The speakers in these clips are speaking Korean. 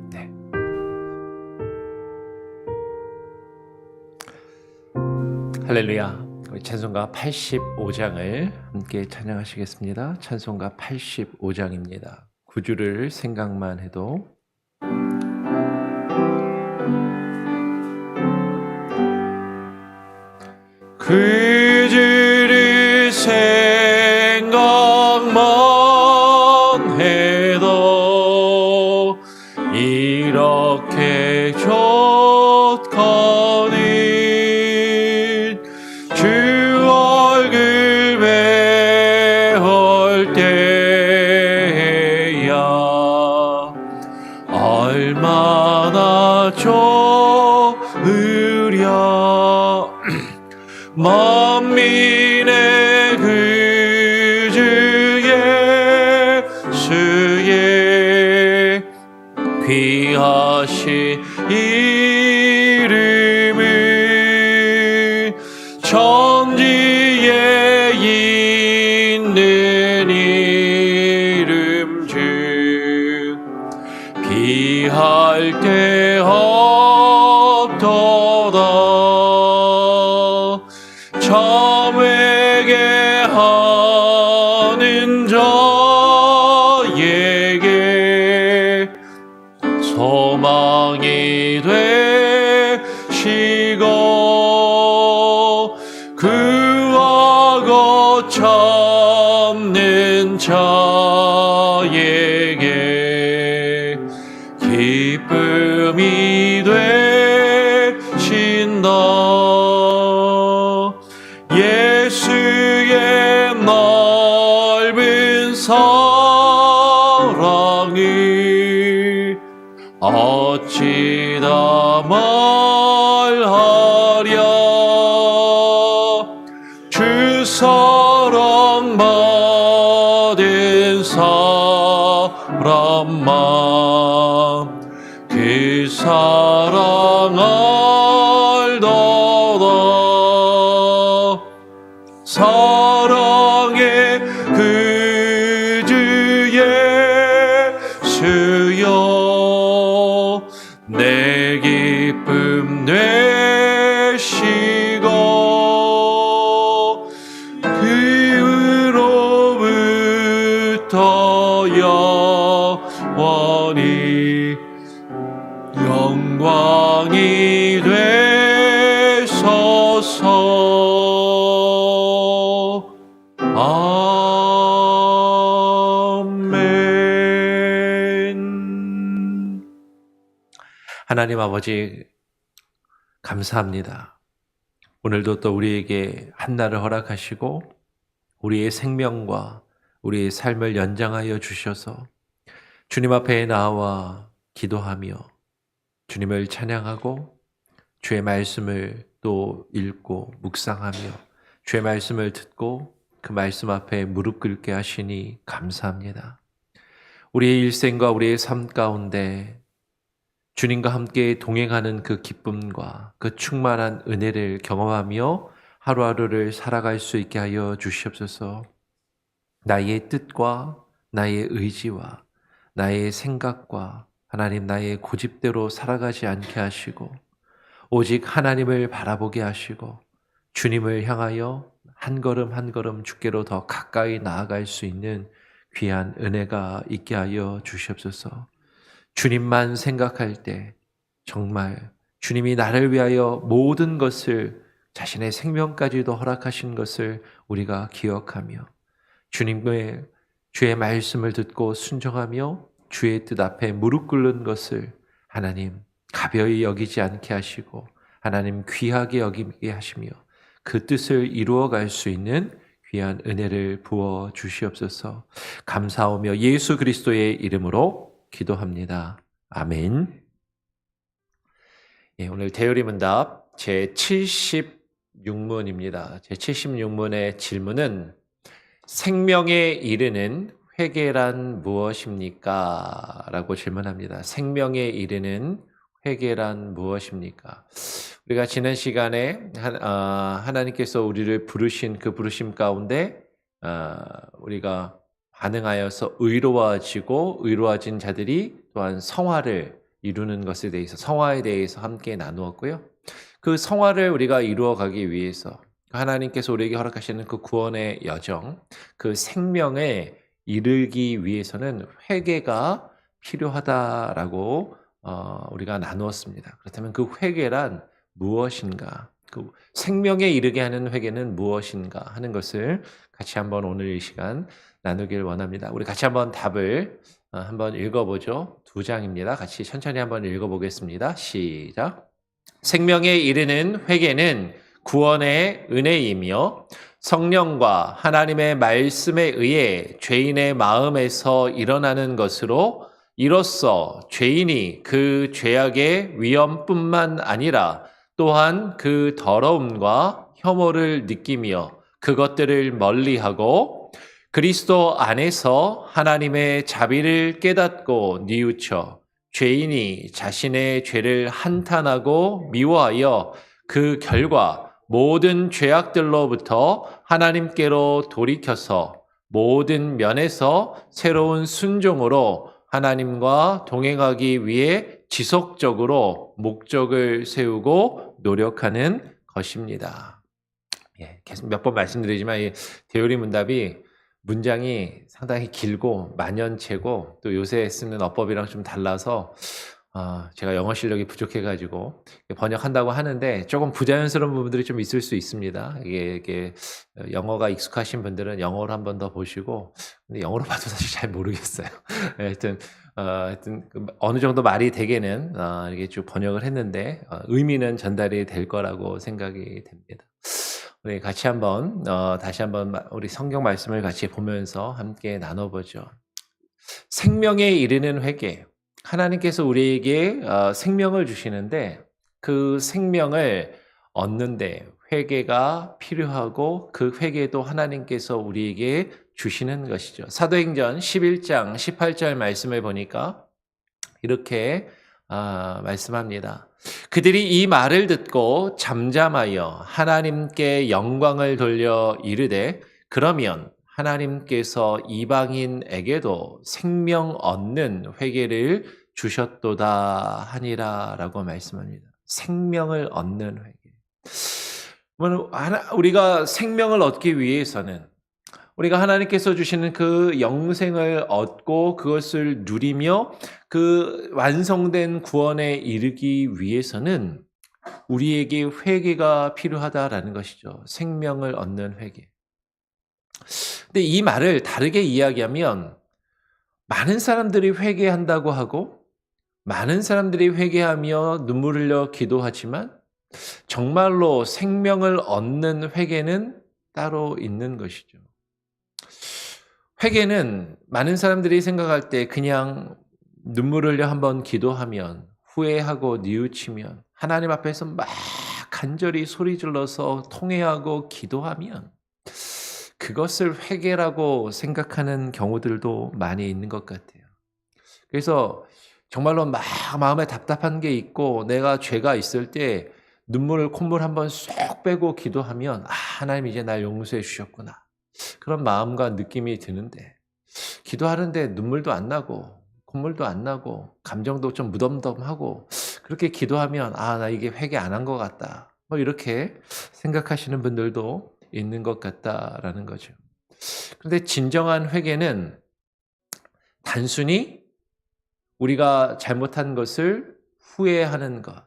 네. 할렐루야. 우리 찬송가 85장을 함께 찬양하시겠습니다. 찬송가 85장입니다. 구주를 생각만 해도. 구주를 생각만 해도 이렇게 좋거니 주 얼굴 배울 때야 얼마나 좋으랴. 만민의 구주 예수의 귀하신 이름은 천지에 있는 이름 중 비할 데 없도다. 참회게 하는 자에게 소망이 되시고 구하고 찾는 자에게 기쁨이 되신다. 예수의 넓은 사랑이 어찌 다 말하랴. 주 사랑 받은 사람만 그 사랑 알도다. 사랑의 구주 예수여 내 기쁨 되시고 그로부터 영원히 영광이 되소서. 아멘. 하나님 아버지 감사합니다. 오늘도 또 우리에게 한날을 허락하시고 우리의 생명과 우리의 삶을 연장하여 주셔서 주님 앞에 나와 기도하며 주님을 찬양하고 주의 말씀을 또 읽고 묵상하며 주의 말씀을 듣고 그 말씀 앞에 무릎 꿇게 하시니 감사합니다. 우리의 일생과 우리의 삶 가운데 주님과 함께 동행하는 그 기쁨과 그 충만한 은혜를 경험하며 하루하루를 살아갈 수 있게 하여 주시옵소서. 나의 뜻과 나의 의지와 나의 생각과 하나님 나의 고집대로 살아가지 않게 하시고 오직 하나님을 바라보게 하시고 주님을 향하여 한 걸음 한 걸음 주께로 더 가까이 나아갈 수 있는 귀한 은혜가 있게 하여 주시옵소서. 주님만 생각할 때 정말 주님이 나를 위하여 모든 것을 자신의 생명까지도 허락하신 것을 우리가 기억하며 주님의 주의 말씀을 듣고 순종하며 주의 뜻 앞에 무릎 꿇는 것을 하나님 가벼이 여기지 않게 하시고 하나님 귀하게 여기게 하시며 그 뜻을 이루어갈 수 있는 귀한 은혜를 부어 주시옵소서. 감사하며 예수 그리스도의 이름으로 기도합니다. 아멘. 예, 오늘 대요리 문답 제76문입니다. 제76문의 질문은 생명에 이르는 회개란 무엇입니까? 라고 질문합니다. 생명에 이르는 회개란 무엇입니까? 우리가 지난 시간에 하나님께서 우리를 부르신 그 부르심 가운데 우리가 반응하여서 의로워지고 의로워진 자들이 또한 성화를 이루는 것에 대해서 성화에 대해서 함께 나누었고요. 그 성화를 우리가 이루어 가기 위해서 하나님께서 우리에게 허락하시는 그 구원의 여정, 그 생명에 이르기 위해서는 회개가 필요하다라고 우리가 나누었습니다. 그렇다면 그 회개란 무엇인가? 그 생명에 이르게 하는 회개는 무엇인가 하는 것을 같이 한번 오늘 이 시간 나누길 원합니다. 우리 같이 한번 답을 한번 읽어보죠. 2장입니다. 같이 천천히 한번 읽어보겠습니다. 시작. 생명에 이르는 회개는 구원의 은혜이며 성령과 하나님의 말씀에 의해 죄인의 마음에서 일어나는 것으로 이로써 죄인이 그 죄악의 위험뿐만 아니라 또한 그 더러움과 혐오를 느끼며 그것들을 멀리하고 그리스도 안에서 하나님의 자비를 깨닫고 뉘우쳐 죄인이 자신의 죄를 한탄하고 미워하여 그 결과 모든 죄악들로부터 하나님께로 돌이켜서 모든 면에서 새로운 순종으로 하나님과 동행하기 위해 지속적으로 목적을 세우고 노력하는 것입니다. 계속 몇 번 말씀드리지만 이 대요리 문답이 문장이 상당히 길고 만연체고 또 요새 쓰는 어법이랑 좀 달라서 제가 영어 실력이 부족해가지고 번역한다고 하는데 조금 부자연스러운 부분들이 좀 있을 수 있습니다. 이게 영어가 익숙하신 분들은 영어로 한 번 더 보시고, 근데 영어로 봐도 사실 잘 모르겠어요. 하여튼 어느 정도 말이 되게는 이게 쭉 번역을 했는데 의미는 전달이 될 거라고 생각이 됩니다. 우리 같이 한번 다시 한번 우리 성경 말씀을 같이 보면서 함께 나눠보죠. 생명에 이르는 회개. 하나님께서 우리에게 생명을 주시는데 그 생명을 얻는데 회개가 필요하고 그 회개도 하나님께서 우리에게 주시는 것이죠. 사도행전 11장 18절 말씀을 보니까 이렇게 말씀합니다. 그들이 이 말을 듣고 잠잠하여 하나님께 영광을 돌려 이르되 그러면 하나님께서 이방인에게도 생명 얻는 회개를 주셨도다 하니라라고 말씀합니다. 생명을 얻는 회개. 우리가 생명을 얻기 위해서는 우리가 하나님께서 주시는 그 영생을 얻고 그것을 누리며 그 완성된 구원에 이르기 위해서는 우리에게 회개가 필요하다라는 것이죠. 생명을 얻는 회개. 근데 이 말을 다르게 이야기하면 많은 사람들이 회개한다고 하고 많은 사람들이 회개하며 눈물 흘려 기도하지만 정말로 생명을 얻는 회개는 따로 있는 것이죠. 회개는 많은 사람들이 생각할 때 그냥 눈물 흘려 한번 기도하면 후회하고 뉘우치면 하나님 앞에서 막 간절히 소리 질러서 통회하고 기도하면 그것을 회개라고 생각하는 경우들도 많이 있는 것 같아요. 그래서 정말로 막 마음에 답답한 게 있고 내가 죄가 있을 때 눈물 콧물 한번 쏙 빼고 기도하면 하나님 이제 날 용서해 주셨구나. 그런 마음과 느낌이 드는데 기도하는데 눈물도 안 나고 콧물도 안 나고 감정도 좀 무덤덤하고 그렇게 기도하면 나 이게 회개 안 한 것 같다. 뭐 이렇게 생각하시는 분들도 있는 것 같다라는 거죠. 그런데 진정한 회개는 단순히 우리가 잘못한 것을 후회하는 것,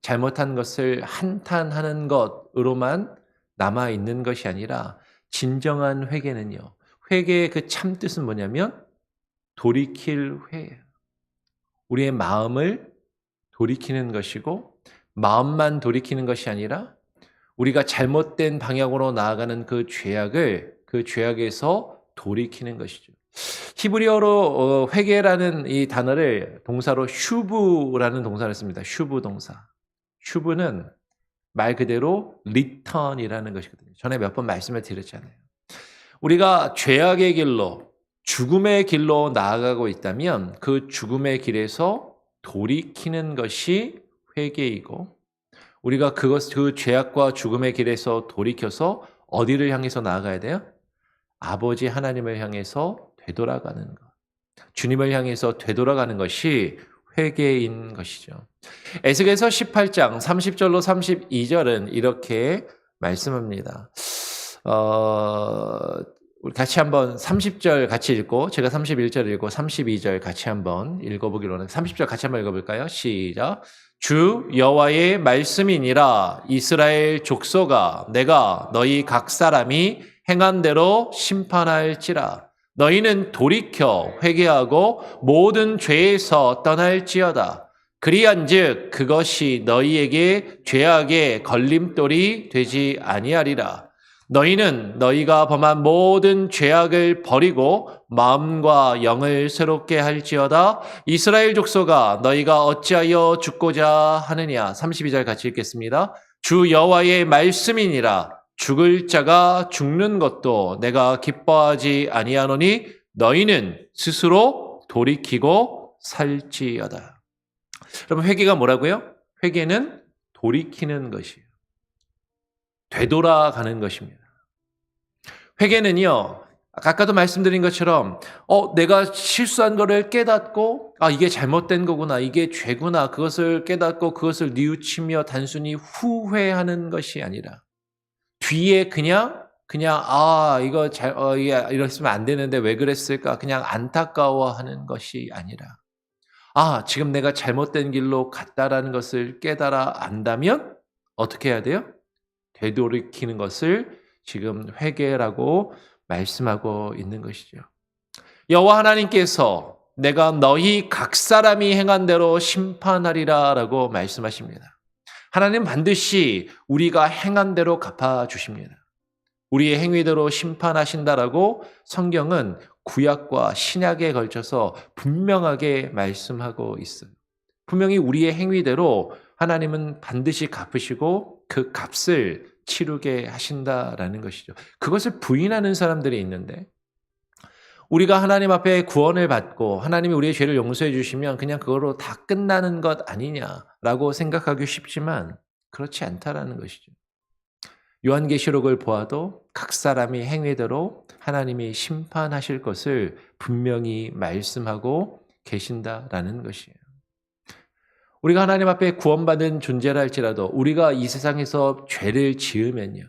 잘못한 것을 한탄하는 것으로만 남아 있는 것이 아니라 진정한 회개는요. 회개의 그 참뜻은 뭐냐면 돌이킬 회예요. 우리의 마음을 돌이키는 것이고 마음만 돌이키는 것이 아니라 우리가 잘못된 방향으로 나아가는 그 죄악에서 돌이키는 것이죠. 히브리어로 회개라는 이 단어를 동사로 슈브라는 동사를 씁니다. 슈브 동사. 슈브는 말 그대로 return이라는 것이거든요. 전에 몇 번 말씀을 드렸잖아요. 우리가 죄악의 길로 죽음의 길로 나아가고 있다면 그 죽음의 길에서 돌이키는 것이 회개이고 우리가 그 죄악과 죽음의 길에서 돌이켜서 어디를 향해서 나아가야 돼요? 아버지 하나님을 향해서 되돌아가는 것. 주님을 향해서 되돌아가는 것이 회개인 것이죠. 에스겔서 18장 30절로 32절은 이렇게 말씀합니다. 우리 같이 한번 30절 같이 읽고 제가 31절 읽고 32절 같이 한번 읽어보기로 하는 30절 같이 한번 읽어볼까요? 시작. 주 여호와의 말씀이니라 이스라엘 족속아 내가 너희 각 사람이 행한 대로 심판할지라 너희는 돌이켜 회개하고 모든 죄에서 떠날지어다. 그리한즉 그것이 너희에게 죄악의 걸림돌이 되지 아니하리라. 너희는 너희가 범한 모든 죄악을 버리고 마음과 영을 새롭게 할지어다. 이스라엘 족속아 너희가 어찌하여 죽고자 하느냐. 32절 같이 읽겠습니다. 주 여호와의 말씀이니라. 죽을 자가 죽는 것도 내가 기뻐하지 아니하노니 너희는 스스로 돌이키고 살지어다. 여러분 회개가 뭐라고요? 회개는 돌이키는 것이에요. 되돌아가는 것입니다. 회개는요, 아까도 말씀드린 것처럼 내가 실수한 거를 깨닫고 이게 잘못된 거구나, 이게 죄구나, 그것을 깨닫고 그것을 뉘우치며 단순히 후회하는 것이 아니라 뒤에 그냥 이거 이랬으면 안 되는데 왜 그랬을까? 그냥 안타까워하는 것이 아니라 지금 내가 잘못된 길로 갔다라는 것을 깨달아 안다면 어떻게 해야 돼요? 되돌이키는 것을 지금 회개라고 말씀하고 있는 것이죠. 여호와 하나님께서 내가 너희 각 사람이 행한 대로 심판하리라라고 말씀하십니다. 하나님 반드시 우리가 행한 대로 갚아주십니다. 우리의 행위대로 심판하신다라고 성경은 구약과 신약에 걸쳐서 분명하게 말씀하고 있어요. 분명히 우리의 행위대로 하나님은 반드시 갚으시고 그 값을 치르게 하신다라는 것이죠. 그것을 부인하는 사람들이 있는데 우리가 하나님 앞에 구원을 받고 하나님이 우리의 죄를 용서해 주시면 그냥 그거로 다 끝나는 것 아니냐라고 생각하기 쉽지만 그렇지 않다라는 것이죠. 요한계시록을 보아도 각 사람이 행위대로 하나님이 심판하실 것을 분명히 말씀하고 계신다라는 것이에요. 우리가 하나님 앞에 구원받은 존재라 할지라도 우리가 이 세상에서 죄를 지으면요.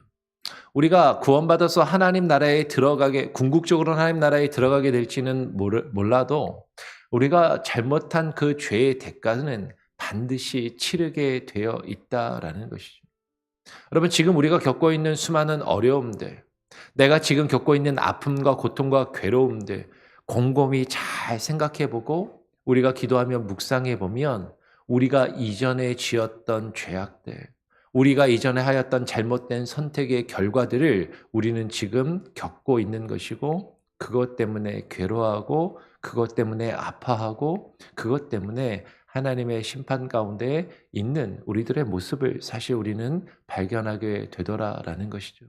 우리가 구원받아서 하나님 나라에 들어가게, 궁극적으로 하나님 나라에 들어가게 될지는 몰라도 우리가 잘못한 그 죄의 대가는 반드시 치르게 되어 있다라는 것이죠. 여러분, 지금 우리가 겪고 있는 수많은 어려움들, 내가 지금 겪고 있는 아픔과 고통과 괴로움들 곰곰이 잘 생각해보고 우리가 기도하며 묵상해보면 우리가 이전에 지었던 죄악들, 우리가 이전에 하였던 잘못된 선택의 결과들을 우리는 지금 겪고 있는 것이고 그것 때문에 괴로워하고 그것 때문에 아파하고 그것 때문에 하나님의 심판 가운데 있는 우리들의 모습을 사실 우리는 발견하게 되더라라는 것이죠.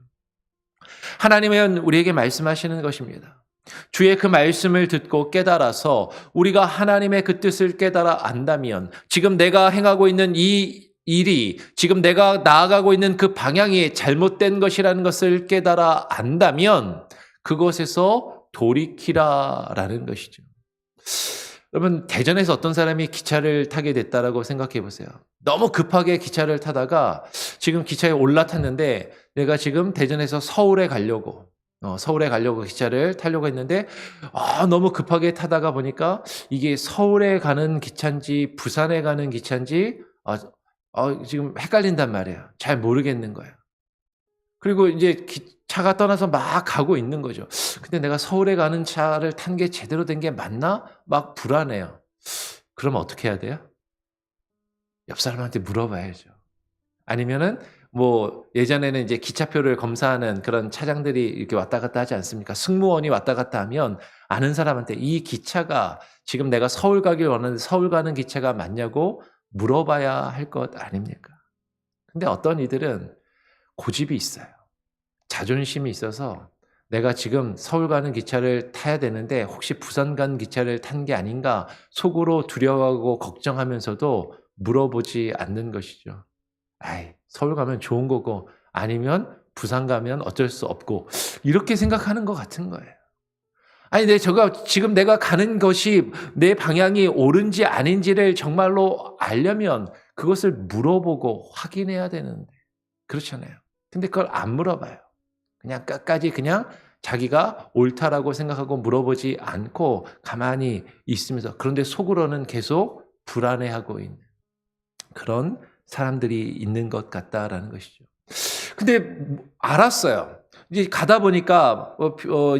하나님은 우리에게 말씀하시는 것입니다. 주의 그 말씀을 듣고 깨달아서 우리가 하나님의 그 뜻을 깨달아 안다면 지금 내가 행하고 있는 이 일이 지금 내가 나아가고 있는 그 방향이 잘못된 것이라는 것을 깨달아 안다면 그것에서 돌이키라라는 것이죠. 여러분, 대전에서 어떤 사람이 기차를 타게 됐다라고 생각해 보세요. 너무 급하게 기차를 타다가 지금 기차에 올라탔는데 내가 지금 대전에서 서울에 가려고 기차를 타려고 했는데 너무 급하게 타다가 보니까 이게 서울에 가는 기차인지 부산에 가는 기차인지 지금 헷갈린단 말이에요. 잘 모르겠는 거예요. 그리고 이제 차가 떠나서 막 가고 있는 거죠. 근데 내가 서울에 가는 차를 탄 게 제대로 된 게 맞나? 막 불안해요. 그러면 어떻게 해야 돼요? 옆 사람한테 물어봐야죠. 아니면은 예전에는 이제 기차표를 검사하는 그런 차장들이 이렇게 왔다 갔다 하지 않습니까? 승무원이 왔다 갔다 하면 아는 사람한테 이 기차가 지금 내가 서울 가길 원하는데 서울 가는 기차가 맞냐고 물어봐야 할 것 아닙니까? 근데 어떤 이들은 고집이 있어요. 자존심이 있어서 내가 지금 서울 가는 기차를 타야 되는데 혹시 부산 간 기차를 탄 게 아닌가 속으로 두려워하고 걱정하면서도 물어보지 않는 것이죠. 서울 가면 좋은 거고 아니면 부산 가면 어쩔 수 없고 이렇게 생각하는 것 같은 거예요. 아니, 지금 내가 가는 것이 내 방향이 옳은지 아닌지를 정말로 알려면 그것을 물어보고 확인해야 되는데, 그렇잖아요. 근데 그걸 안 물어봐요. 그냥 끝까지 그냥 자기가 옳다라고 생각하고 물어보지 않고 가만히 있으면서, 그런데 속으로는 계속 불안해하고 있는 그런 사람들이 있는 것 같다라는 것이죠. 근데 알았어요. 이제 가다 보니까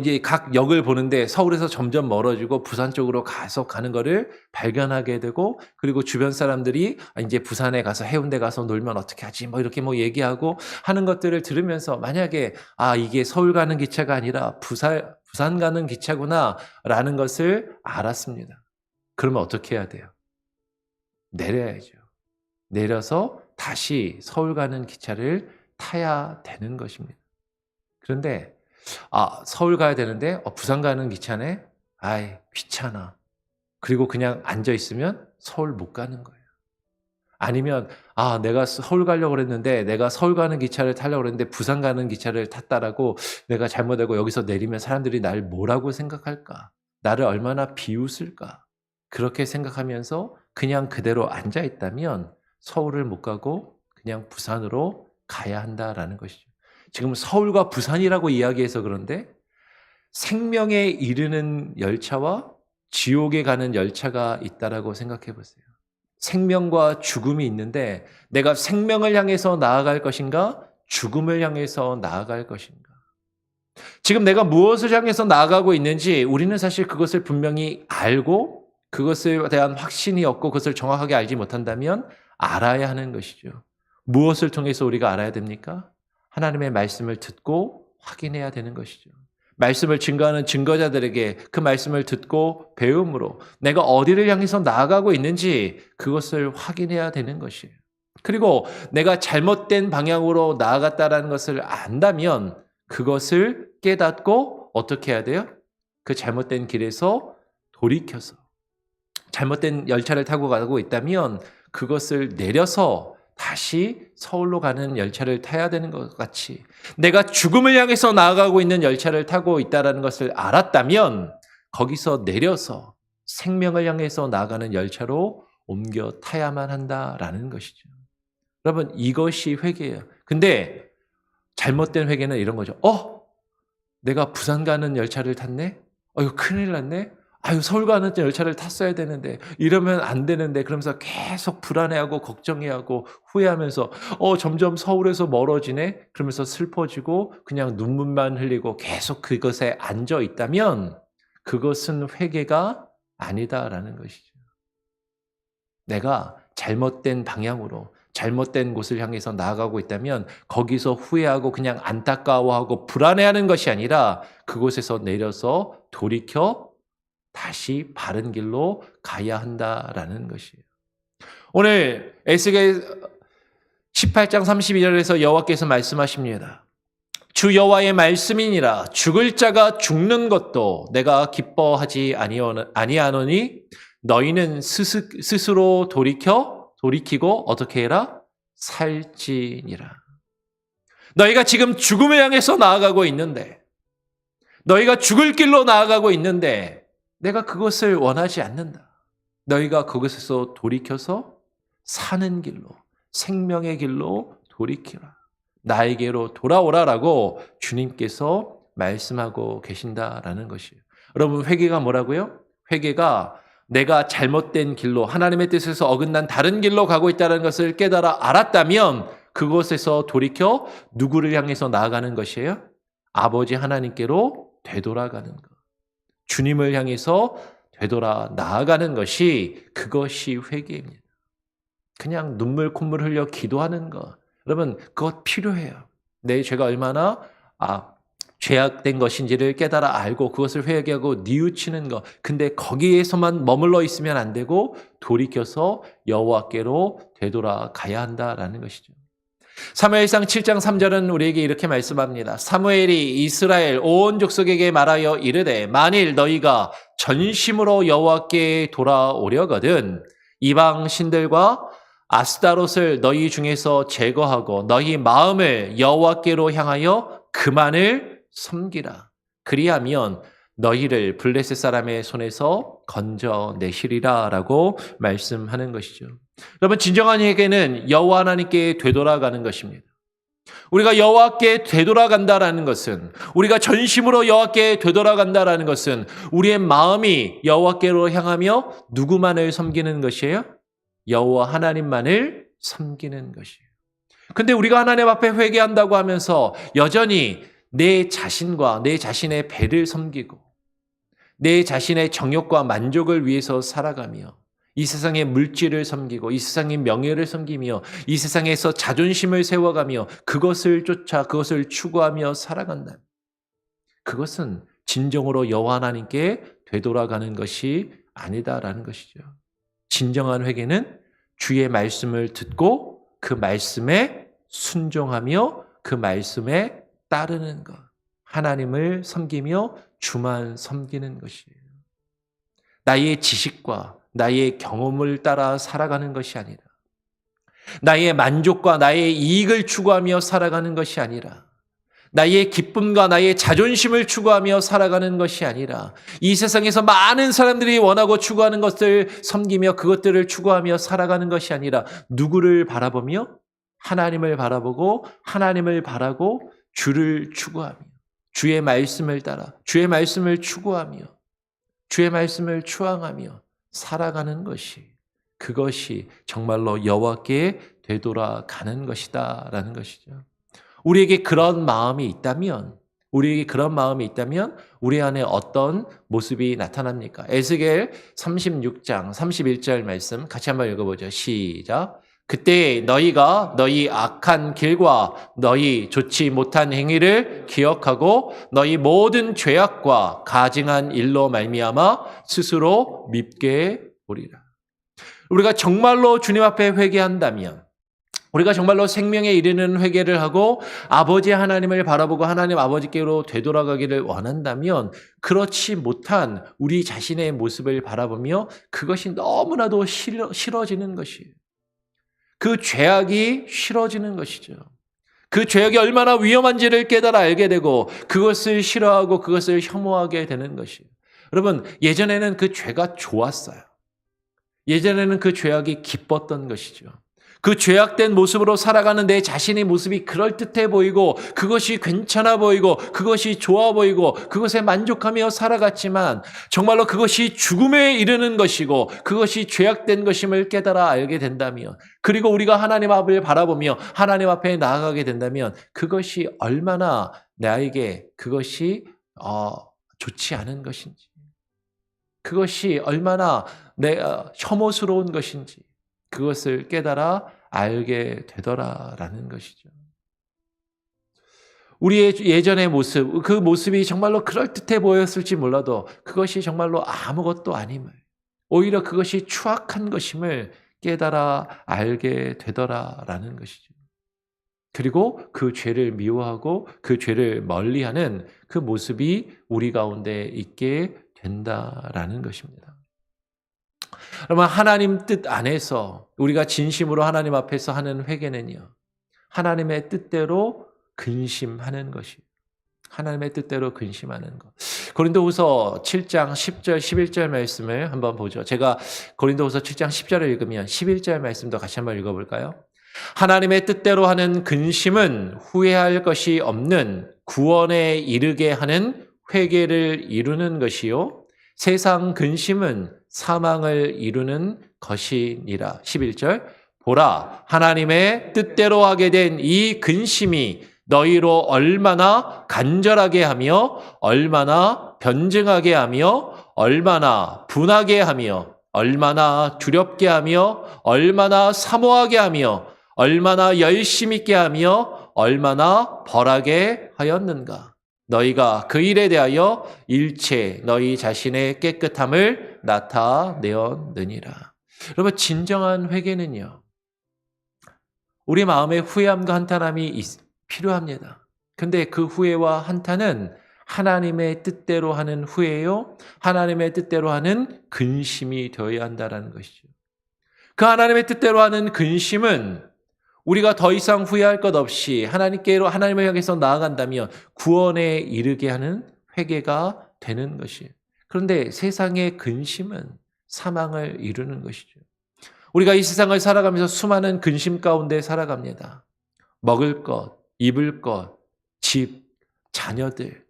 이제 각 역을 보는데 서울에서 점점 멀어지고 부산 쪽으로 계속 가는 거를 발견하게 되고, 그리고 주변 사람들이 이제 부산에 가서 해운대 가서 놀면 어떻게 하지 뭐 이렇게 뭐 얘기하고 하는 것들을 들으면서, 만약에 이게 서울 가는 기차가 아니라 부산 가는 기차구나라는 것을 알았습니다. 그러면 어떻게 해야 돼요? 내려야죠. 내려서 다시 서울 가는 기차를 타야 되는 것입니다. 그런데 서울 가야 되는데 부산 가는 기차네? 아이, 귀찮아. 그리고 그냥 앉아 있으면 서울 못 가는 거예요. 아니면 내가 서울 가려고 그랬는데, 내가 서울 가는 기차를 타려고 그랬는데 부산 가는 기차를 탔다라고 내가 잘못하고 여기서 내리면 사람들이 날 뭐라고 생각할까? 나를 얼마나 비웃을까? 그렇게 생각하면서 그냥 그대로 앉아 있다면 서울을 못 가고 그냥 부산으로 가야 한다라는 것이죠. 지금 서울과 부산이라고 이야기해서 그런데 생명에 이르는 열차와 지옥에 가는 열차가 있다라고 생각해 보세요. 생명과 죽음이 있는데 내가 생명을 향해서 나아갈 것인가? 죽음을 향해서 나아갈 것인가? 지금 내가 무엇을 향해서 나아가고 있는지 우리는 사실 그것을 분명히 알고 그것에 대한 확신이 없고 그것을 정확하게 알지 못한다면 알아야 하는 것이죠. 무엇을 통해서 우리가 알아야 됩니까? 하나님의 말씀을 듣고 확인해야 되는 것이죠. 말씀을 증거하는 증거자들에게 그 말씀을 듣고 배움으로 내가 어디를 향해서 나아가고 있는지 그것을 확인해야 되는 것이에요. 그리고 내가 잘못된 방향으로 나아갔다는 것을 안다면 그것을 깨닫고 어떻게 해야 돼요? 그 잘못된 길에서 돌이켜서, 잘못된 열차를 타고 가고 있다면 그것을 내려서 다시 서울로 가는 열차를 타야 되는 것 같이, 내가 죽음을 향해서 나아가고 있는 열차를 타고 있다는 것을 알았다면 거기서 내려서 생명을 향해서 나아가는 열차로 옮겨 타야만 한다라는 것이죠. 여러분, 이것이 회개예요. 근데 잘못된 회개는 이런 거죠. 내가 부산 가는 열차를 탔네? 이거 큰일 났네? 서울 가는 열차를 탔어야 되는데, 이러면 안 되는데, 그러면서 계속 불안해하고 걱정해하고 후회하면서 점점 서울에서 멀어지네? 그러면서 슬퍼지고 그냥 눈물만 흘리고 계속 그것에 앉아 있다면 그것은 회개가 아니다라는 것이죠. 내가 잘못된 방향으로 잘못된 곳을 향해서 나아가고 있다면 거기서 후회하고 그냥 안타까워하고 불안해하는 것이 아니라 그곳에서 내려서 돌이켜 다시 바른 길로 가야 한다라는 것이에요. 오늘 에스겔 18장 32절에서 여호와께서 말씀하십니다. 주 여호와의 말씀이니라. 죽을 자가 죽는 것도 내가 기뻐하지 아니하노니 너희는 스스로 돌이키고 어떻게 해라? 살지니라. 너희가 지금 죽음을 향해서 나아가고 있는데, 너희가 죽을 길로 나아가고 있는데 내가 그것을 원하지 않는다. 너희가 그것에서 돌이켜서 사는 길로, 생명의 길로 돌이키라. 나에게로 돌아오라라고 주님께서 말씀하고 계신다라는 것이에요. 여러분, 회개가 뭐라고요? 회개가 내가 잘못된 길로, 하나님의 뜻에서 어긋난 다른 길로 가고 있다는 것을 깨달아 알았다면 그곳에서 돌이켜 누구를 향해서 나아가는 것이에요? 아버지 하나님께로 되돌아가는 것. 주님을 향해서 되돌아 나아가는 것이, 그것이 회개입니다. 그냥 눈물 콧물 흘려 기도하는 것. 여러분, 그것 필요해요. 내 죄가 얼마나 죄악된 것인지를 깨달아 알고 그것을 회개하고 뉘우치는 것. 근데 거기에서만 머물러 있으면 안 되고 돌이켜서 여호와께로 되돌아가야 한다라는 것이죠. 사무엘상 7장 3절은 우리에게 이렇게 말씀합니다. 사무엘이 이스라엘 온 족속에게 말하여 이르되 만일 너희가 전심으로 여호와께 돌아오려거든 이방 신들과 아스타롯을 너희 중에서 제거하고 너희 마음을 여호와께로 향하여 그만을 섬기라. 그리하면 너희를 블레셋 사람의 손에서 건져내시리라 라고 말씀하는 것이죠. 여러분, 진정한 회개는 여호와 하나님께 되돌아가는 것입니다. 우리가 여호와께 되돌아간다라는 것은, 우리가 전심으로 여호와께 되돌아간다라는 것은 우리의 마음이 여호와께로 향하며 누구만을 섬기는 것이에요? 여호와 하나님만을 섬기는 것이에요. 근데 우리가 하나님 앞에 회개한다고 하면서 여전히 내 자신과 내 자신의 배를 섬기고 내 자신의 정욕과 만족을 위해서 살아가며 이 세상의 물질을 섬기고 이 세상의 명예를 섬기며 이 세상에서 자존심을 세워가며 그것을 쫓아 그것을 추구하며 살아간다. 그것은 진정으로 여호와 하나님께 되돌아가는 것이 아니다라는 것이죠. 진정한 회개는 주의 말씀을 듣고 그 말씀에 순종하며 그 말씀에 따르는 것. 하나님을 섬기며 주만 섬기는 것이에요. 나의 지식과 나의 경험을 따라 살아가는 것이 아니라 나의 만족과 나의 이익을 추구하며 살아가는 것이 아니라 나의 기쁨과 나의 자존심을 추구하며 살아가는 것이 아니라 이 세상에서 많은 사람들이 원하고 추구하는 것을 섬기며 그것들을 추구하며 살아가는 것이 아니라 누구를 바라보며 하나님을 바라보고 하나님을 바라고 주를 추구하며 주의 말씀을 따라 주의 말씀을 추구하며 주의 말씀을 추앙하며 살아가는 것이 그것이 정말로 여호와께 되돌아가는 것이다라는 것이죠. 우리에게 그런 마음이 있다면 우리 안에 어떤 모습이 나타납니까? 에스겔 36장 31절 말씀 같이 한번 읽어보죠. 시작. 그때 너희가 너희 악한 길과 너희 좋지 못한 행위를 기억하고 너희 모든 죄악과 가증한 일로 말미암아 스스로 밉게 보리라. 우리가 정말로 주님 앞에 회개한다면 우리가 정말로 생명에 이르는 회개를 하고 아버지 하나님을 바라보고 하나님 아버지께로 되돌아가기를 원한다면 그렇지 못한 우리 자신의 모습을 바라보며 그것이 너무나도 싫어지는 것이에요. 그 죄악이 싫어지는 것이죠. 그 죄악이 얼마나 위험한지를 깨달아 알게 되고 그것을 싫어하고 그것을 혐오하게 되는 것이에요. 여러분, 예전에는 그 죄가 좋았어요. 예전에는 그 죄악이 기뻤던 것이죠. 그 죄악된 모습으로 살아가는 내 자신의 모습이 그럴듯해 보이고 그것이 괜찮아 보이고 그것이 좋아 보이고 그것에 만족하며 살아갔지만 정말로 그것이 죽음에 이르는 것이고 그것이 죄악된 것임을 깨달아 알게 된다면 그리고 우리가 하나님 앞을 바라보며 하나님 앞에 나아가게 된다면 그것이 얼마나 나에게 그것이 좋지 않은 것인지 그것이 얼마나 혐오스러운 것인지 그것을 깨달아 알게 되더라라는 것이죠. 우리의 예전의 모습, 그 모습이 정말로 그럴듯해 보였을지 몰라도 그것이 정말로 아무것도 아님을, 오히려 그것이 추악한 것임을 깨달아 알게 되더라라는 것이죠. 그리고 그 죄를 미워하고 그 죄를 멀리하는 그 모습이 우리 가운데 있게 된다라는 것입니다. 그러면 하나님 뜻 안에서 우리가 진심으로 하나님 앞에서 하는 회개는요. 하나님의 뜻대로 근심하는 것이에요. 하나님의 뜻대로 근심하는 것. 고린도후서 7장 10절 11절 말씀을 한번 보죠. 제가 고린도후서 7장 10절을 읽으면 11절 말씀도 같이 한번 읽어볼까요? 하나님의 뜻대로 하는 근심은 후회할 것이 없는 구원에 이르게 하는 회개를 이루는 것이요. 세상 근심은 사망을 이루는 것이니라. 11절. 보라, 하나님의 뜻대로 하게 된 이 근심이 너희로 얼마나 간절하게 하며 얼마나 변증하게 하며 얼마나 분하게 하며 얼마나 두렵게 하며 얼마나 사모하게 하며 얼마나 열심 있게 하며 얼마나 벌하게 하였는가. 너희가 그 일에 대하여 일체 너희 자신의 깨끗함을 나타내었느니라. 여러분, 진정한 회개는요. 우리 마음에 후회함과 한탄함이 필요합니다. 근데 그 후회와 한탄은 하나님의 뜻대로 하는 후회요. 하나님의 뜻대로 하는 근심이 되어야 한다는 것이죠. 그 하나님의 뜻대로 하는 근심은 우리가 더 이상 후회할 것 없이 하나님을 향해서 나아간다면 구원에 이르게 하는 회개가 되는 것이에요. 그런데 세상의 근심은 사망을 이루는 것이죠. 우리가 이 세상을 살아가면서 수많은 근심 가운데 살아갑니다. 먹을 것, 입을 것, 집, 자녀들,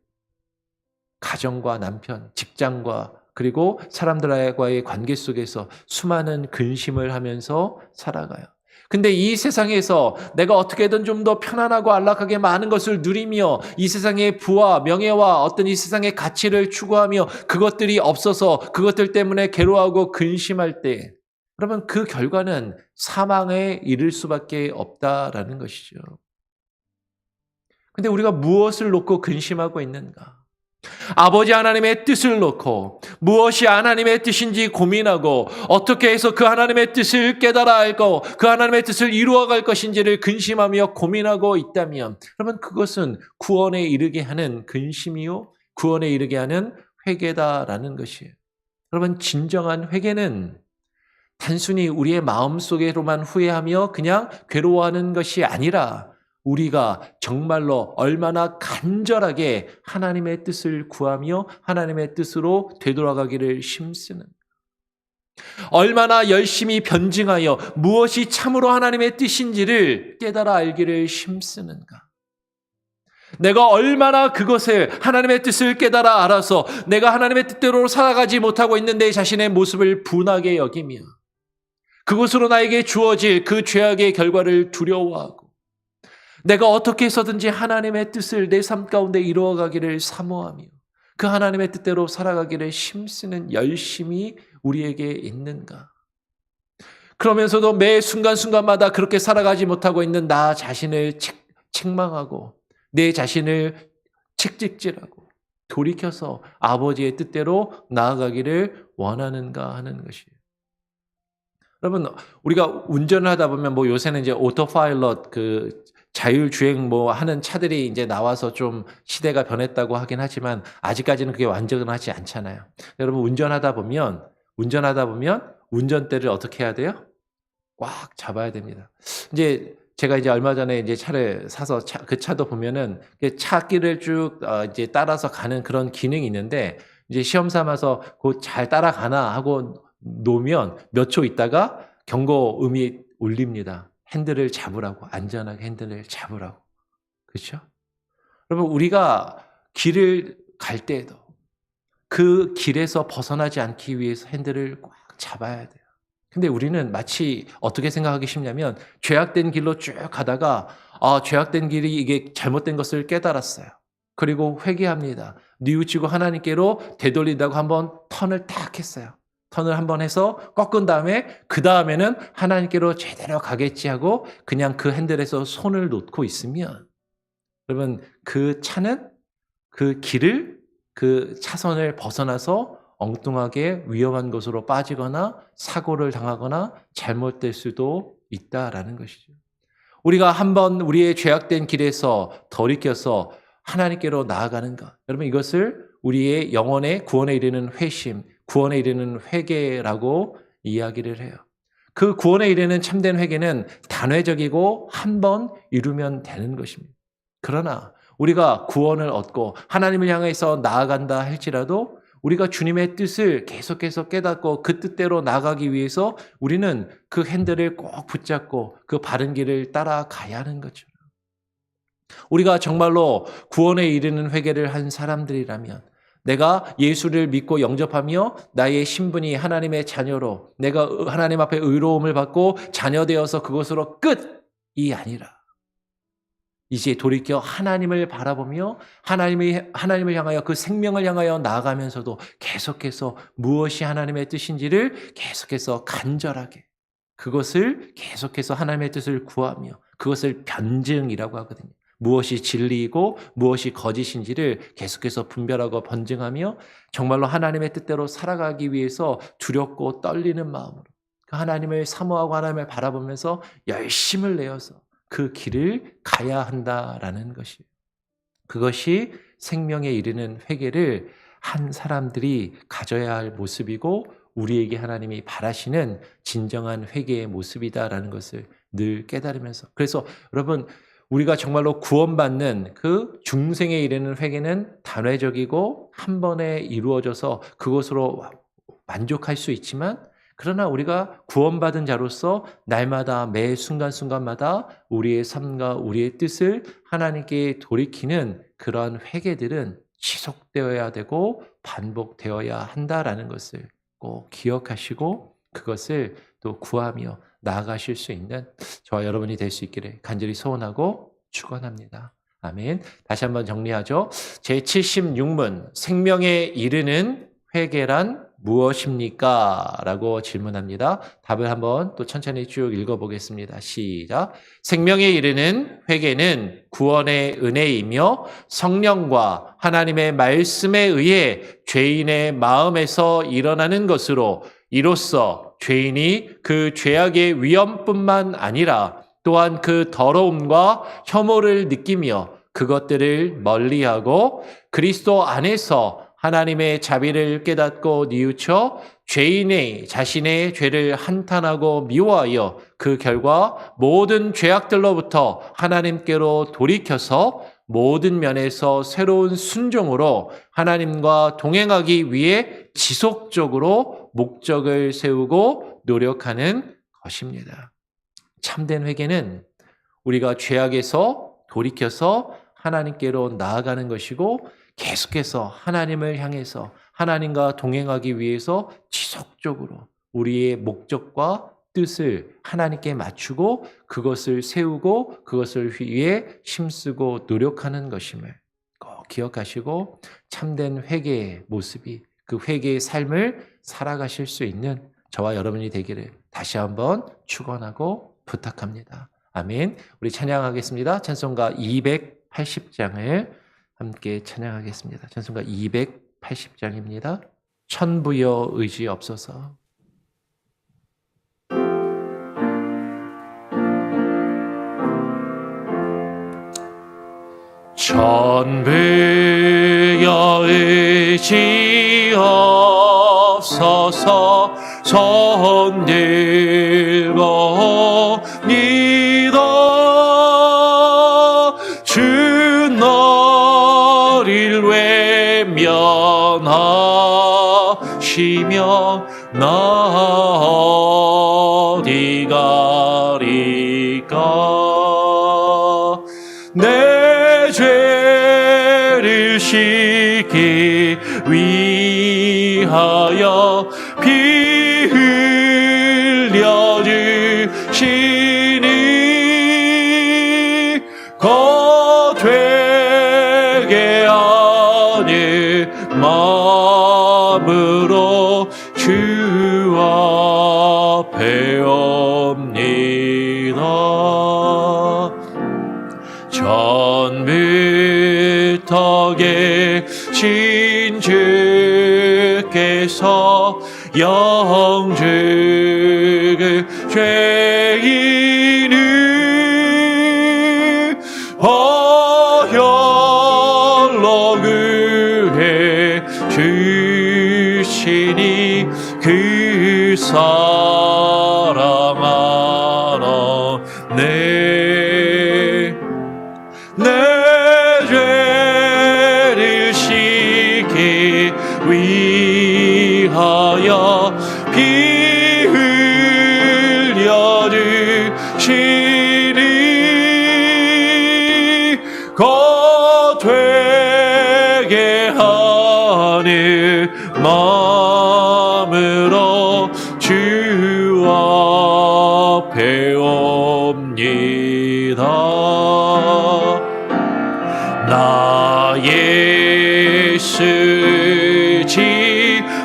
가정과 남편, 직장과 그리고 사람들과의 관계 속에서 수많은 근심을 하면서 살아가요. 근데 이 세상에서 내가 어떻게든 좀 더 편안하고 안락하게 많은 것을 누리며 이 세상의 부와 명예와 어떤 이 세상의 가치를 추구하며 그것들이 없어서 그것들 때문에 괴로워하고 근심할 때 그러면 그 결과는 사망에 이를 수밖에 없다라는 것이죠. 근데 우리가 무엇을 놓고 근심하고 있는가? 아버지 하나님의 뜻을 놓고 무엇이 하나님의 뜻인지 고민하고 어떻게 해서 그 하나님의 뜻을 깨달아 알고 그 하나님의 뜻을 이루어갈 것인지를 근심하며 고민하고 있다면 그러면 그것은 구원에 이르게 하는 근심이요 구원에 이르게 하는 회개다라는 것이에요. 여러분 진정한 회개는 단순히 우리의 마음속으로만 후회하며 그냥 괴로워하는 것이 아니라 우리가 정말로 얼마나 간절하게 하나님의 뜻을 구하며 하나님의 뜻으로 되돌아가기를 힘쓰는 얼마나 열심히 변증하여 무엇이 참으로 하나님의 뜻인지를 깨달아 알기를 힘쓰는가. 내가 얼마나 그것을 하나님의 뜻을 깨달아 알아서 내가 하나님의 뜻대로 살아가지 못하고 있는 내 자신의 모습을 분하게 여기며 그것으로 나에게 주어질 그 죄악의 결과를 두려워하고 내가 어떻게 해서든지 하나님의 뜻을 내 삶 가운데 이루어가기를 사모하며 그 하나님의 뜻대로 살아가기를 힘쓰는 열심이 우리에게 있는가? 그러면서도 매 순간순간마다 그렇게 살아가지 못하고 있는 나 자신을 책망하고 내 자신을 책찍질하고 돌이켜서 아버지의 뜻대로 나아가기를 원하는가 하는 것이에요. 여러분, 우리가 운전을 하다 보면 뭐 요새는 이제 오토파일럿 그 자율주행 뭐 하는 차들이 이제 나와서 좀 시대가 변했다고 하긴 하지만 아직까지는 그게 완전하지 않잖아요. 여러분 운전하다 보면 운전대를 어떻게 해야 돼요? 꽉 잡아야 됩니다. 이제 제가 이제 얼마 전에 이제 차를 사서 그 차도 보면은 차길을 쭉 이제 따라서 가는 그런 기능이 있는데 이제 시험 삼아서 그 잘 따라가나 하고 놓으면 몇 초 있다가 경고음이 울립니다. 핸들을 잡으라고, 안전하게 핸들을 잡으라고. 그렇죠? 여러분 우리가 길을 갈 때에도 그 길에서 벗어나지 않기 위해서 핸들을 꽉 잡아야 돼요. 근데 우리는 마치 어떻게 생각하기 쉽냐면 죄악된 길로 쭉 가다가 죄악된 길이 이게 잘못된 것을 깨달았어요. 그리고 회개합니다. 뉘우치고 하나님께로 되돌린다고 한번 턴을 딱 했어요. 턴을 한번 해서 꺾은 다음에 그 다음에는 하나님께로 제대로 가겠지 하고 그냥 그 핸들에서 손을 놓고 있으면 여러분 그 차는 그 길을 그 차선을 벗어나서 엉뚱하게 위험한 곳으로 빠지거나 사고를 당하거나 잘못될 수도 있다라는 것이죠. 우리가 한번 우리의 죄악된 길에서 돌이켜서 하나님께로 나아가는 것. 여러분 이것을 우리의 영혼의 구원에 이르는 회심, 구원에 이르는 회개라고 이야기를 해요. 그 구원에 이르는 참된 회개는 단회적이고 한 번 이루면 되는 것입니다. 그러나 우리가 구원을 얻고 하나님을 향해서 나아간다 할지라도 우리가 주님의 뜻을 계속해서 깨닫고 그 뜻대로 나가기 위해서 우리는 그 핸들을 꼭 붙잡고 그 바른 길을 따라가야 하는 거죠. 우리가 정말로 구원에 이르는 회개를 한 사람들이라면 내가 예수를 믿고 영접하며 나의 신분이 하나님의 자녀로 내가 하나님 앞에 의로움을 받고 자녀되어서 그것으로 끝이 아니라 이제 돌이켜 하나님을 바라보며 하나님을 향하여 그 생명을 향하여 나아가면서도 계속해서 무엇이 하나님의 뜻인지를 계속해서 간절하게 그것을 계속해서 하나님의 뜻을 구하며 그것을 변증이라고 하거든요. 무엇이 진리이고 무엇이 거짓인지를 계속해서 분별하고 번증하며 정말로 하나님의 뜻대로 살아가기 위해서 두렵고 떨리는 마음으로 그 하나님을 사모하고 하나님을 바라보면서 열심을 내어서 그 길을 가야 한다라는 것이에요. 그것이 생명에 이르는 회개를 한 사람들이 가져야 할 모습이고 우리에게 하나님이 바라시는 진정한 회개의 모습이다라는 것을 늘 깨달으면서 그래서 여러분 우리가 정말로 구원받는 그 중생에 이르는 회개는 단회적이고 한 번에 이루어져서 그것으로 만족할 수 있지만, 그러나 우리가 구원받은 자로서 날마다 매 순간순간마다 우리의 삶과 우리의 뜻을 하나님께 돌이키는 그러한 회개들은 지속되어야 되고 반복되어야 한다라는 것을 꼭 기억하시고 그것을 또 구하며 나아가실 수 있는 저와 여러분이 될 수 있기를 간절히 소원하고 축원합니다. 아멘. 다시 한번 정리하죠. 제76문, 생명에 이르는 회개란 무엇입니까? 라고 질문합니다. 답을 한번 또 천천히 쭉 읽어보겠습니다. 시작. 생명에 이르는 회개는 구원의 은혜이며 성령과 하나님의 말씀에 의해 죄인의 마음에서 일어나는 것으로, 이로써 죄인이 그 죄악의 위험뿐만 아니라 또한 그 더러움과 혐오를 느끼며 그것들을 멀리하고 그리스도 안에서 하나님의 자비를 깨닫고 뉘우쳐 죄인의 자신의 죄를 한탄하고 미워하여 그 결과 모든 죄악들로부터 하나님께로 돌이켜서 모든 면에서 새로운 순종으로 하나님과 동행하기 위해 지속적으로 목적을 세우고 노력하는 것입니다. 참된 회개는 우리가 죄악에서 돌이켜서 하나님께로 나아가는 것이고, 계속해서 하나님을 향해서 하나님과 동행하기 위해서 지속적으로 우리의 목적과 뜻을 하나님께 맞추고 그것을 세우고 그것을 위해 힘쓰고 노력하는 것임을 꼭 기억하시고, 참된 회개의 모습이, 그 회개의 삶을 살아가실 수 있는 저와 여러분이 되기를 다시 한번 축원하고 부탁합니다. 아멘. 우리 찬양하겠습니다. 찬송가 280장을 함께 찬양하겠습니다. 찬송가 280장입니다. 천부여 의지 없어서. 천부여 의지 없어서 손 들고 니도 주 너를 외면하시며 나 어디 가리까. 내 죄를 씻기 위하여 피 흘려 주시니 곧 회개하는 마음으로 주 앞에 옵니다. 전부터 계신 주께서 영죽을 죄인을 허혈로 구해 주시니 그 사랑하라. 내 죄를 씻기 위하여 피 흘려 주시니 곧 회개하는 마음으로 주 앞에 옵니다. 나 예수 지함으로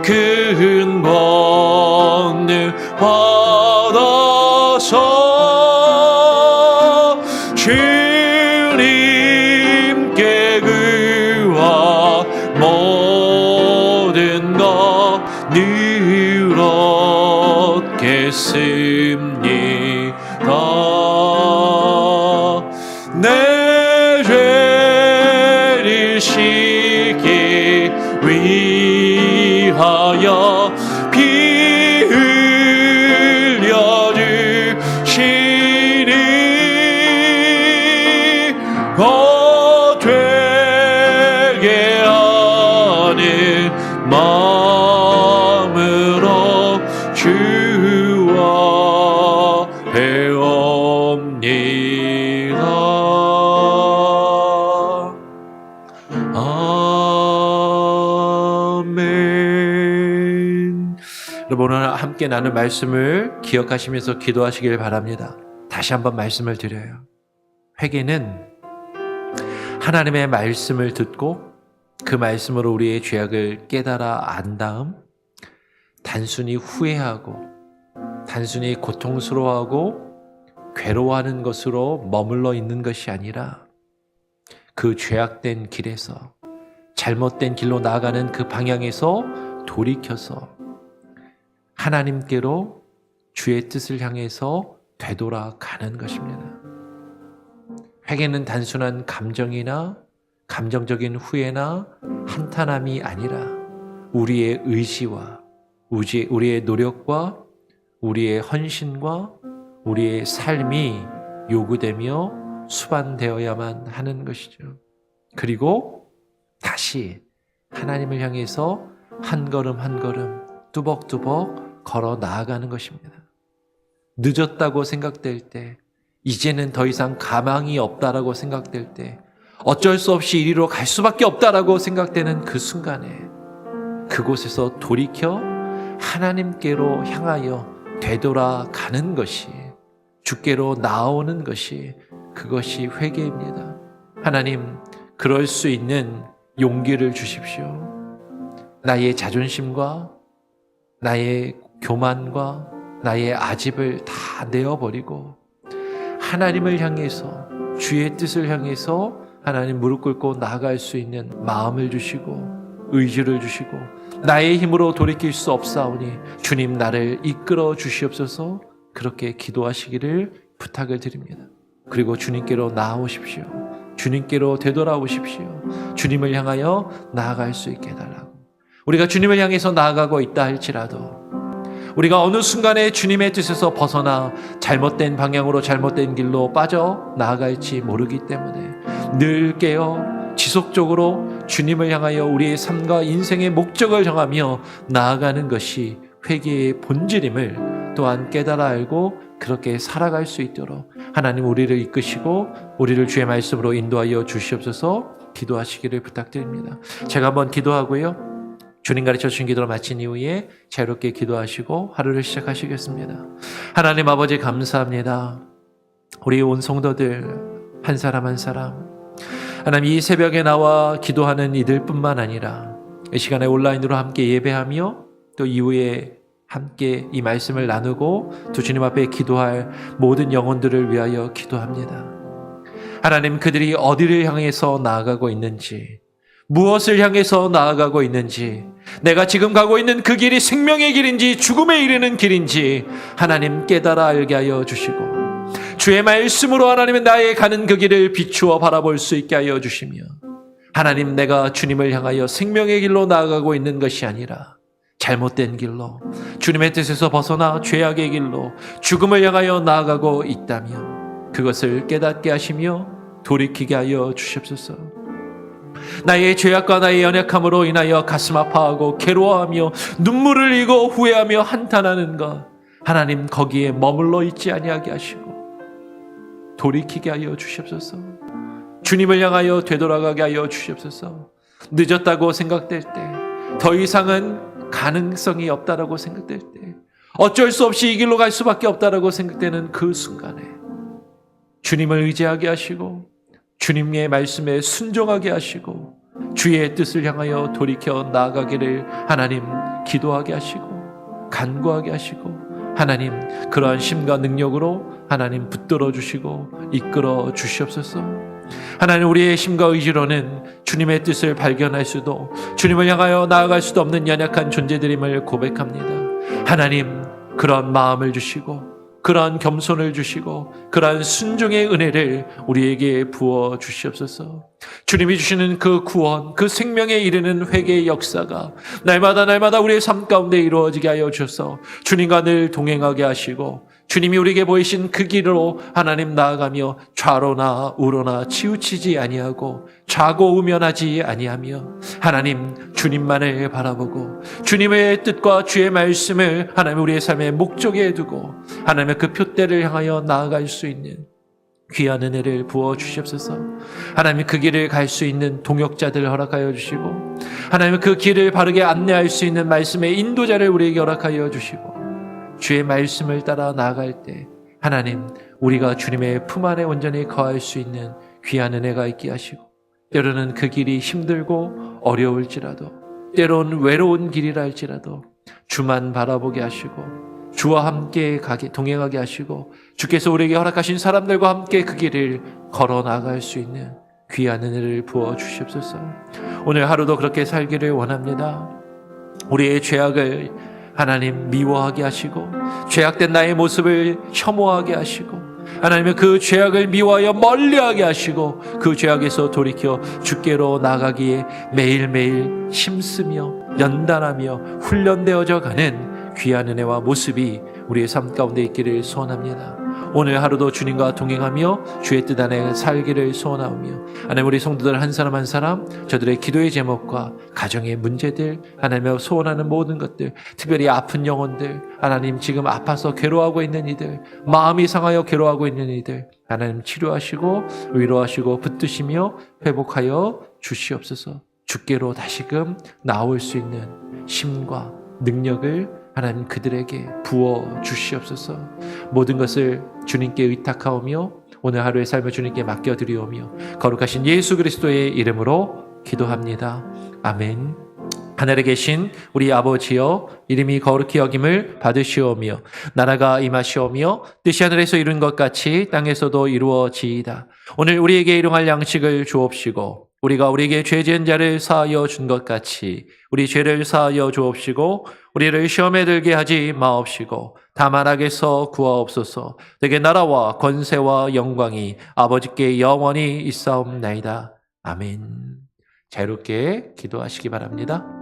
큰 권능 받아서 주님께 구하 모든 것 늘 얻겠습니다. 내 죄를 씻기 위하여 피 흘려 주시 주와 배옵니다. 아멘. 여러분, 오늘 함께 나눈 말씀을 기억하시면서 기도하시길 바랍니다. 다시 한번 말씀을 드려요. 회개는 하나님의 말씀을 듣고 그 말씀으로 우리의 죄악을 깨달아 안 다음 단순히 후회하고 단순히 고통스러워하고 괴로워하는 것으로 머물러 있는 것이 아니라 그 죄악된 길에서 잘못된 길로 나아가는 그 방향에서 돌이켜서 하나님께로 주의 뜻을 향해서 되돌아가는 것입니다. 회개는 단순한 감정이나 감정적인 후회나 한탄함이 아니라 우리의 의지와 우리의 노력과 우리의 헌신과 우리의 삶이 요구되며 수반되어야만 하는 것이죠. 그리고 다시 하나님을 향해서 한 걸음 한 걸음 뚜벅뚜벅 걸어 나아가는 것입니다. 늦었다고 생각될 때, 이제는 더 이상 가망이 없다라고 생각될 때, 어쩔 수 없이 이리로 갈 수밖에 없다라고 생각되는 그 순간에 그곳에서 돌이켜 하나님께로 향하여 되돌아가는 것이, 주께로 나오는 것이, 그것이 회개입니다. 하나님, 그럴 수 있는 용기를 주십시오. 나의 자존심과 나의 교만과 나의 아집을 다 내어버리고 하나님을 향해서, 주의 뜻을 향해서 하나님 무릎 꿇고 나아갈 수 있는 마음을 주시고 의지를 주시고, 나의 힘으로 돌이킬 수 없사오니 주님 나를 이끌어 주시옵소서. 그렇게 기도하시기를 부탁을 드립니다. 그리고 주님께로 나아오십시오. 주님께로 되돌아오십시오. 주님을 향하여 나아갈 수 있게 해달라고. 우리가 주님을 향해서 나아가고 있다 할지라도 우리가 어느 순간에 주님의 뜻에서 벗어나 잘못된 방향으로 잘못된 길로 빠져 나아갈지 모르기 때문에 늘 깨어 지속적으로 주님을 향하여 우리의 삶과 인생의 목적을 정하며 나아가는 것이 회개의 본질임을 또한 깨달아 알고 그렇게 살아갈 수 있도록 하나님 우리를 이끄시고 우리를 주의 말씀으로 인도하여 주시옵소서. 기도하시기를 부탁드립니다. 제가 한번 기도하고요, 주님 가르쳐 주신 기도를 마친 이후에 자유롭게 기도하시고 하루를 시작하시겠습니다. 하나님 아버지 감사합니다. 우리 온 성도들 한 사람 한 사람, 하나님 이 새벽에 나와 기도하는 이들뿐만 아니라 이 시간에 온라인으로 함께 예배하며 또 이후에 함께 이 말씀을 나누고 또 주님 앞에 기도할 모든 영혼들을 위하여 기도합니다. 하나님, 그들이 어디를 향해서 나아가고 있는지, 무엇을 향해서 나아가고 있는지, 내가 지금 가고 있는 그 길이 생명의 길인지 죽음에 이르는 길인지 하나님 깨달아 알게 하여 주시고, 주의 말씀으로 하나님은 나의 가는 그 길을 비추어 바라볼 수 있게 하여 주시며, 하나님 내가 주님을 향하여 생명의 길로 나아가고 있는 것이 아니라 잘못된 길로, 주님의 뜻에서 벗어나 죄악의 길로 죽음을 향하여 나아가고 있다면 그것을 깨닫게 하시며 돌이키게 하여 주시옵소서. 나의 죄악과 나의 연약함으로 인하여 가슴 아파하고 괴로워하며 눈물을 흘리고 후회하며 한탄하는 것, 하나님 거기에 머물러 있지 아니하게 하시고 돌이키게 하여 주시옵소서. 주님을 향하여 되돌아가게 하여 주시옵소서. 늦었다고 생각될 때, 더 이상은 가능성이 없다라고 생각될 때, 어쩔 수 없이 이 길로 갈 수밖에 없다라고 생각되는 그 순간에 주님을 의지하게 하시고 주님의 말씀에 순종하게 하시고 주의 뜻을 향하여 돌이켜 나아가기를 하나님 기도하게 하시고 간구하게 하시고, 하나님 그러한 힘과 능력으로 하나님 붙들어 주시고 이끌어 주시옵소서. 하나님 우리의 힘과 의지로는 주님의 뜻을 발견할 수도 주님을 향하여 나아갈 수도 없는 연약한 존재들임을 고백합니다. 하나님 그런 마음을 주시고 그러한 겸손을 주시고 그러한 순종의 은혜를 우리에게 부어 주시옵소서. 주님이 주시는 그 구원, 그 생명에 이르는 회개의 역사가 날마다 우리의 삶 가운데 이루어지게 하여 주셔서 주님과 늘 동행하게 하시고 주님이 우리에게 보이신 그 길로 하나님 나아가며 좌로나 우로나 치우치지 아니하고 좌고우면하지 아니하며 하나님 주님만을 바라보고 주님의 뜻과 주의 말씀을 하나님 우리의 삶의 목적에 두고 하나님의 그 표대를 향하여 나아갈 수 있는 귀한 은혜를 부어 주시옵소서. 하나님 그 길을 갈 수 있는 동역자들을 허락하여 주시고 하나님 그 길을 바르게 안내할 수 있는 말씀의 인도자를 우리에게 허락하여 주시고 주의 말씀을 따라 나아갈 때 하나님 우리가 주님의 품 안에 온전히 거할 수 있는 귀한 은혜가 있게 하시고 때로는 그 길이 힘들고 어려울지라도 때로는 외로운 길이라 할지라도 주만 바라보게 하시고 주와 함께 동행하게 하시고 주께서 우리에게 허락하신 사람들과 함께 그 길을 걸어 나갈 수 있는 귀한 은혜를 부어 주시옵소서. 오늘 하루도 그렇게 살기를 원합니다. 우리의 죄악을 하나님 미워하게 하시고 죄악된 나의 모습을 혐오하게 하시고 하나님의 그 죄악을 미워하여 멀리하게 하시고 그 죄악에서 돌이켜 주께로 나가기에 매일매일 힘쓰며 연단하며 훈련되어져 가는 귀한 은혜와 모습이 우리의 삶 가운데 있기를 소원합니다. 오늘 하루도 주님과 동행하며 주의 뜻 안에 살기를 소원하오며 하나님 우리 성도들 한 사람 한 사람 저들의 기도의 제목과 가정의 문제들 하나님의 소원하는 모든 것들 특별히 아픈 영혼들 하나님 지금 아파서 괴로워하고 있는 이들 마음이 상하여 괴로워하고 있는 이들 하나님 치료하시고 위로하시고 붙드시며 회복하여 주시옵소서. 주께로 다시금 나올 수 있는 힘과 능력을 하나님 그들에게 부어 주시옵소서. 모든 것을 주님께 의탁하오며 오늘 하루의 삶을 주님께 맡겨드리오며 거룩하신 예수 그리스도의 이름으로 기도합니다. 아멘. 하늘에 계신 우리 아버지여 이름이 거룩히 여김을 받으시오며 나라가 임하시오며 뜻이 하늘에서 이룬 것 같이 땅에서도 이루어지이다. 오늘 우리에게 일용할 양식을 주옵시고 우리가 우리에게 죄 지은 자를 사하여 준 것 같이 우리 죄를 사하여 주옵시고 우리를 시험에 들게 하지 마옵시고 다만 악에서 구하옵소서. 내게 나라와 권세와 영광이 아버지께 영원히 있사옵나이다. 아멘. 자유롭게 기도하시기 바랍니다.